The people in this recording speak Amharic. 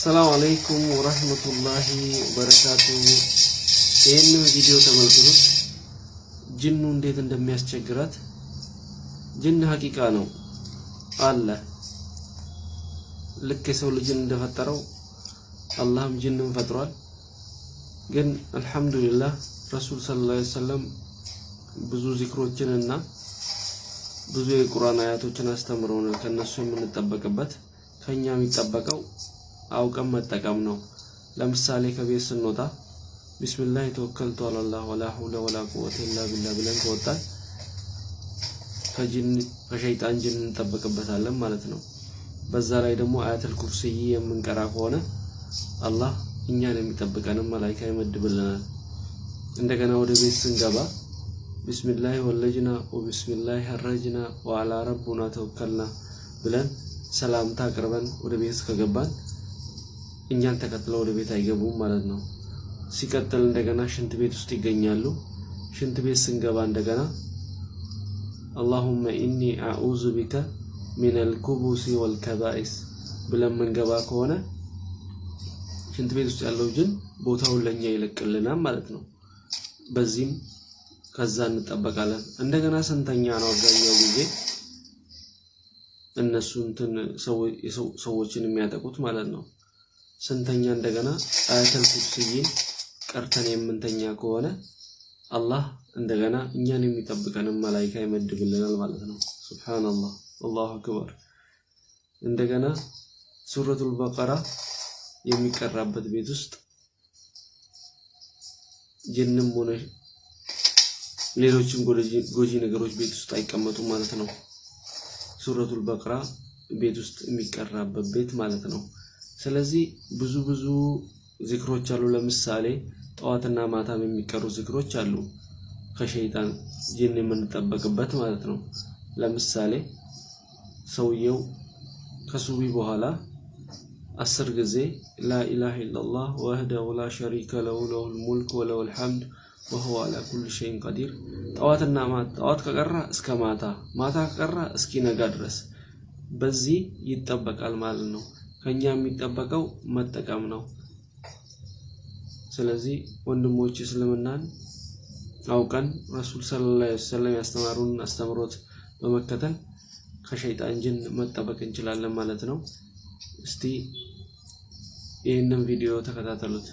السلام عليكم ورحمة الله وبركاته. ይህንን ቪዲዮ ተመልከቱት። ጅኑ እንዴት እንደሚያስቸግራት። ጅን ሐቂቃ ነው አለ። ልክ የሰው ልጅን እንደፈጠረው አላህም ጅንን ፈጥሯል። ግን አልহামዱሊላህ ረሱል ሰለላሁ ዐለይሂ ወሰለም ብዙ ዚክሮችንና ብዙ የቁርአን አያቶችን አስተምረውናል። ከነሱ የምንጠበቅበት ከኛ የሚጠበቀው አውቀን መጠቀም ነው። ለምሳሌ ከቤት ስንወጣ ቢስሚላህ ተወከልቱ አላህ ወላ ሐውለ ወላ ቁወተ ኢላ ቢላህ ብለን ከወጣን ከሸይጣን ጅን እንጠበቅበታለን ማለት ነው። በዛ ላይ ደግሞ አያተል ኩርሲይ የምንቀራ ከሆነ አላህ እኛን የሚጠብቀን መላእክት ይመድብልናል። እንደገና ወደ ቤት ስንገባ ቢስሚላህ ወለጅና ወቢስሚላህ ሐረጅና ወአላ ረቡና ተወከልና ብለን ሰላምታ አቅርበን ወደ ቤት ከገባን እኛን ተከትለው ወደ ቤት አይገቡም ማለት ነው። ሲቀጥል እንደገና ሽንት ቤት ውስጥ ይገኛሉ። ሽንት ቤት ስንገባ እንደገና اللهم اني اعوذ بك من الكبس والكبائس ብለን መንገባ ከሆነ ሽንት ቤት ውስጥ ያለው ጅን ቦታውን ለኛ ይለቅልናል ማለት ነው። በዚህም ከዛ እንጠበቃለን። እንደገና ስንተኛ ነው አብዛኛው ጊዜ እነሱ ሰዎችን የሚያጠቁት ማለት ነው። ስንተኛ እንደገና አያተል ኩርሲይን ቀርተን የምንተኛ ከሆነ አላህ እንደገና እኛን የሚጠብቀን መላእክት ይመድብልናል ማለት ነው። ሱብሃንአላህ አላሁ አክበር። እንደገና ሱረቱል በቀራ የሚቀራበት ቤት ውስጥ ጅንም ሆነ ሌሎችም ጎጂ ነገሮች ቤት ውስጥ አይቀመጡም ማለት ነው። ሱረቱል በቀራ ቤት ውስጥ የሚቀራበት ቤት ማለት ነው። ስለዚህ ብዙ ዚክሮች አሉ። ለምሳሌ ጠዋትና ማታም የሚቀሩ ዚክሮች አሉ ከሸይጣን ጅን የምንጠበቅበት ማለት ነው። ለምሳሌ ሰውየው ከሱቢ በኋላ 10 ጊዜ ላ ኢላሃ ኢላላህ ወህደሁ ላ ሸሪከ ለሁ ለሁል ሙልክ ወለሁል ሐምድ ወሁወ ዐላ ኩሊ ሸይኢን ቀዲር ጠዋትና ጠዋት ከቀራ እስከ ማታ ከቀራ እስኪነጋ ድረስ በዚህ ይጠበቃል ማለት ነው። ከኛ የሚጠበቀው መጠቀም ነው። ስለዚህ ወንድሞች እስልምናን አውቀን ረሱል ሰለላሁ ዐለይሂ ወሰለም ያስተማሩን አስተምሮት በመከተል ከሸይጣን ጅን መጠበቅ እንችላለን ማለት ነው። እስቲ ይህንን ቪዲዮ ተከታተሉት።